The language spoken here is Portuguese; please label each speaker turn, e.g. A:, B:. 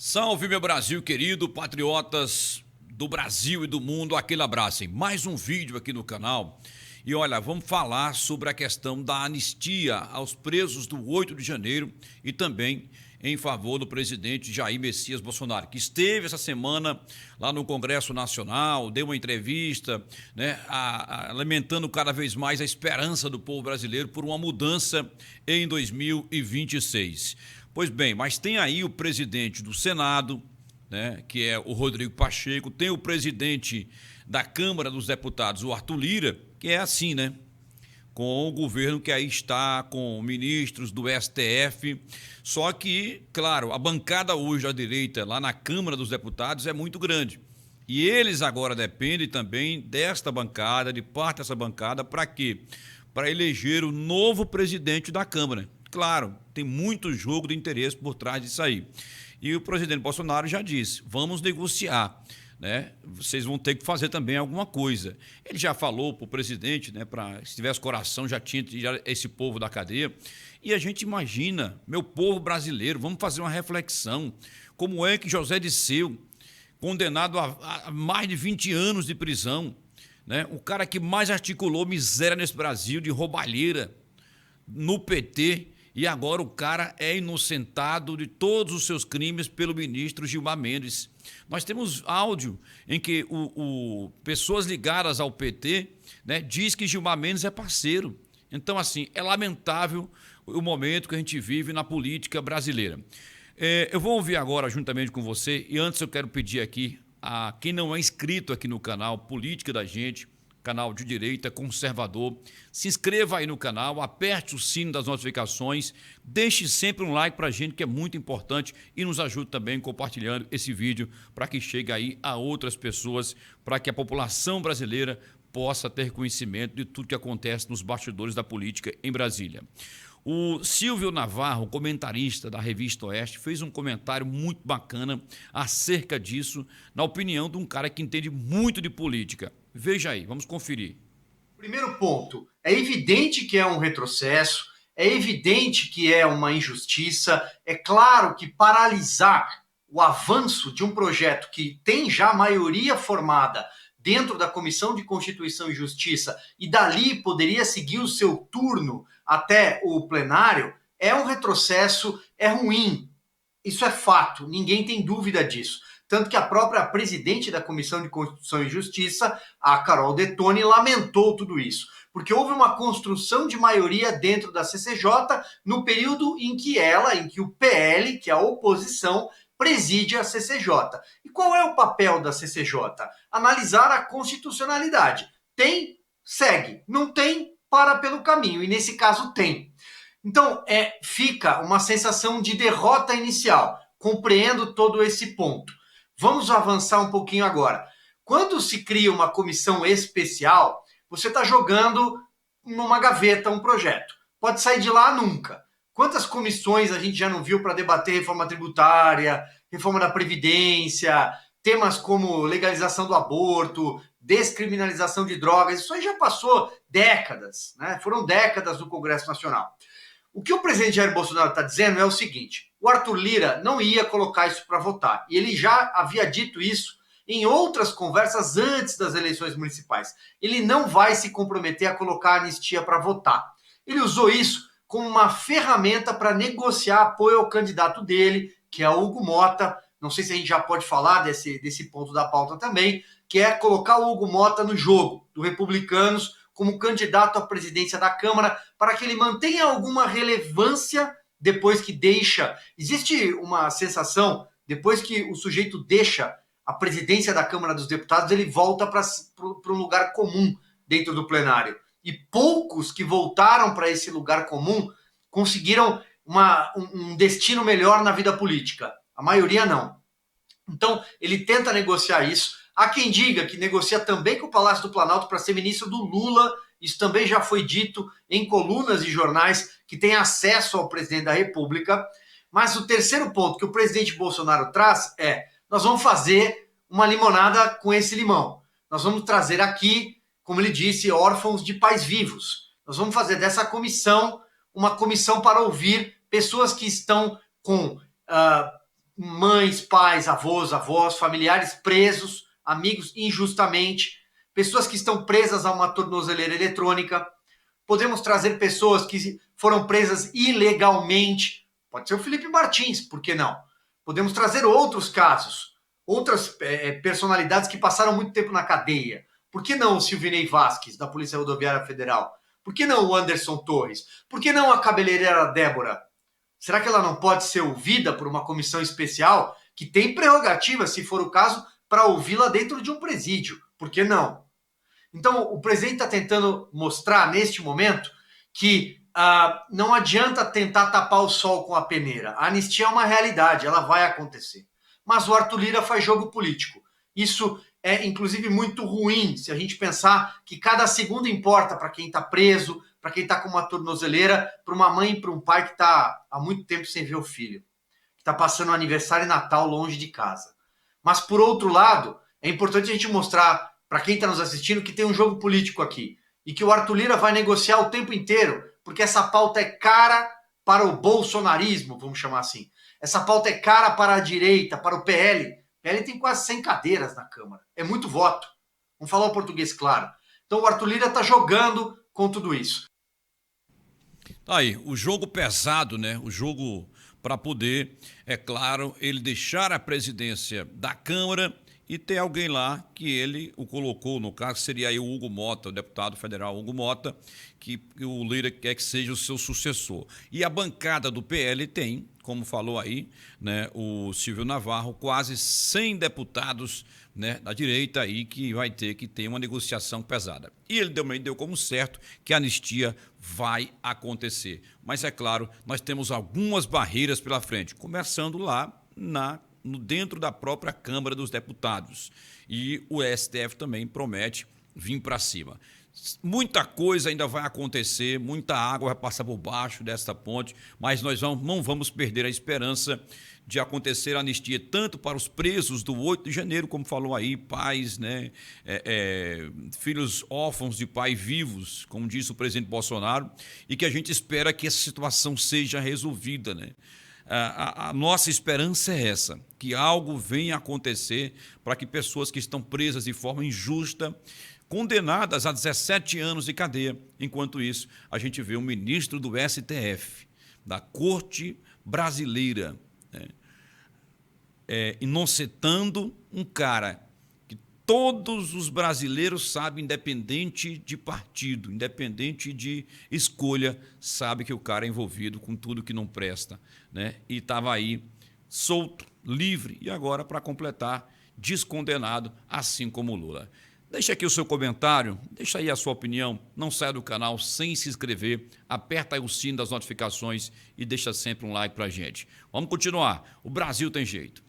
A: Salve, meu Brasil querido, patriotas do Brasil e do mundo, aquele abraço. Mais um vídeo aqui no canal. E olha, vamos falar sobre a questão da anistia aos presos do 8 de janeiro e também em favor do presidente Jair Messias Bolsonaro, que esteve essa semana lá no Congresso Nacional, deu uma entrevista, né, lamentando cada vez mais a esperança do povo brasileiro por uma mudança em 2026. Pois bem, mas tem aí o presidente do Senado, né, que é o Rodrigo Pacheco, tem o presidente da Câmara dos Deputados, o Arthur Lira, que é assim, né? Com o governo que aí está, com ministros do STF. Só que, claro, a bancada hoje da direita lá na Câmara dos Deputados é muito grande. E eles agora dependem também desta bancada, de parte dessa bancada, para quê? Para eleger o novo presidente da Câmara. Claro, tem muito jogo de interesse por trás disso aí. E o presidente Bolsonaro já disse, vamos negociar, né? Vocês vão ter que fazer também alguma coisa. Ele já falou para o presidente, né, se tivesse coração, já tinha esse povo da cadeia. E a gente imagina, meu povo brasileiro, vamos fazer uma reflexão. Como é que José Dirceu, condenado a mais de 20 anos de prisão, né, o cara que mais articulou miséria nesse Brasil, de roubalheira, no PT, e agora o cara é inocentado de todos os seus crimes pelo ministro Gilmar Mendes. Nós temos áudio em que pessoas ligadas ao PT, né, diz que Gilmar Mendes é parceiro. Então, assim, é lamentável o momento que a gente vive na política brasileira. Eu vou ouvir agora juntamente com você, e antes eu quero pedir aqui a quem não é inscrito aqui no canal Política da Gente, canal de direita, conservador, se inscreva aí no canal, aperte o sino das notificações, deixe sempre um like para a gente, que é muito importante, e nos ajude também compartilhando esse vídeo para que chegue aí a outras pessoas, para que a população brasileira possa ter conhecimento de tudo que acontece nos bastidores da política em Brasília. O Silvio Navarro, comentarista da Revista Oeste, fez um comentário muito bacana acerca disso, na opinião de um cara que entende muito de política. Veja aí, vamos conferir.
B: Primeiro ponto, é evidente que é um retrocesso, é evidente que é uma injustiça, é claro que paralisar o avanço de um projeto que tem já maioria formada dentro da Comissão de Constituição e Justiça e dali poderia seguir o seu turno até o plenário, é um retrocesso, é ruim. Isso é fato, ninguém tem dúvida disso. Tanto que a própria presidente da Comissão de Constituição e Justiça, a Carol Detoni, lamentou tudo isso. Porque houve uma construção de maioria dentro da CCJ no período em que o PL, que é a oposição, preside a CCJ. E qual é o papel da CCJ? Analisar a constitucionalidade. Tem, segue. Não tem, para pelo caminho. E nesse caso tem. Então, fica uma sensação de derrota inicial. Compreendo todo esse ponto. Vamos avançar um pouquinho agora. Quando se cria uma comissão especial, você está jogando numa gaveta um projeto. Pode sair de lá nunca. Quantas comissões a gente já não viu para debater reforma tributária, reforma da Previdência, temas como legalização do aborto, descriminalização de drogas, isso aí já passou décadas, né? Foram décadas no Congresso Nacional. O que o presidente Jair Bolsonaro está dizendo é o seguinte: o Arthur Lira não ia colocar isso para votar. E ele já havia dito isso em outras conversas antes das eleições municipais. Ele não vai se comprometer a colocar a anistia para votar. Ele usou isso como uma ferramenta para negociar apoio ao candidato dele, que é o Hugo Mota. Não sei se a gente já pode falar desse ponto da pauta também, que é colocar o Hugo Mota no jogo, do Republicanos, como candidato à presidência da Câmara, para que ele mantenha alguma relevância depois que deixa. Existe uma sensação, depois que o sujeito deixa a presidência da Câmara dos Deputados, ele volta para um lugar comum dentro do plenário. E poucos que voltaram para esse lugar comum conseguiram um destino melhor na vida política. A maioria não. Então, ele tenta negociar isso. Há quem diga que negocia também com o Palácio do Planalto para ser ministro do Lula. Isso também já foi dito em colunas de jornais que têm acesso ao presidente da República. Mas o terceiro ponto que o presidente Bolsonaro traz é: nós vamos fazer uma limonada com esse limão. Nós vamos trazer aqui, como ele disse, órfãos de pais vivos. Nós vamos fazer dessa comissão uma comissão para ouvir pessoas que estão com mães, pais, avós, familiares presos, amigos injustamente, pessoas que estão presas a uma tornozeleira eletrônica. Podemos trazer pessoas que foram presas ilegalmente. Pode ser o Felipe Martins, por que não? Podemos trazer outros casos, outras personalidades que passaram muito tempo na cadeia. Por que não o Silvinei Vasquez, da Polícia Rodoviária Federal? Por que não o Anderson Torres? Por que não a cabeleireira Débora? Será que ela não pode ser ouvida por uma comissão especial que tem prerrogativa, se for o caso, para ouvi-la dentro de um presídio? Por que não? Então, o presidente está tentando mostrar, neste momento, que não adianta tentar tapar o sol com a peneira. A anistia é uma realidade, ela vai acontecer. Mas o Arthur Lira faz jogo político. Isso é, inclusive, muito ruim, se a gente pensar que cada segundo importa para quem está preso, para quem está com uma tornozeleira, para uma mãe e para um pai que está há muito tempo sem ver o filho, que está passando o aniversário e Natal longe de casa. Mas, por outro lado, é importante a gente mostrar para quem está nos assistindo que tem um jogo político aqui e que o Arthur Lira vai negociar o tempo inteiro, porque essa pauta é cara para o bolsonarismo, vamos chamar assim. Essa pauta é cara para a direita, para o PL. O PL tem quase 100 cadeiras na Câmara. É muito voto. Vamos falar o português claro. Então o Arthur Lira está jogando com tudo isso.
A: Tá aí, o jogo pesado, né? O jogo para poder, é claro, ele deixar a presidência da Câmara e ter alguém lá que ele o colocou, no caso seria aí o Hugo Mota, o deputado federal Hugo Mota, que o Lira quer que seja o seu sucessor. E a bancada do PL tem, como falou aí, né, o Silvio Navarro, quase 100 deputados, né, da direita aí que vai ter que ter uma negociação pesada. E ele também deu como certo que a anistia vai acontecer. Mas é claro, nós temos algumas barreiras pela frente, começando lá dentro da própria Câmara dos Deputados. E o STF também promete vir para cima. Muita coisa ainda vai acontecer, muita água vai passar por baixo desta ponte, mas nós não vamos perder a esperança de acontecer a anistia tanto para os presos do 8 de janeiro, como falou aí, pais, né, filhos órfãos de pai vivos, como disse o presidente Bolsonaro, e que a gente espera que essa situação seja resolvida, né? A nossa esperança é essa, que algo venha acontecer para que pessoas que estão presas de forma injusta, condenadas a 17 anos de cadeia. Enquanto isso, a gente vê o ministro do STF, da Corte Brasileira, né, inocentando um cara que todos os brasileiros sabem, independente de partido, independente de escolha, sabe que o cara é envolvido com tudo que não presta, né? E estava aí solto, livre, e agora, para completar, descondenado, assim como o Lula. Deixa aqui o seu comentário, deixa aí a sua opinião, não saia do canal sem se inscrever, aperta aí o sino das notificações e deixa sempre um like pra gente. Vamos continuar, o Brasil tem jeito.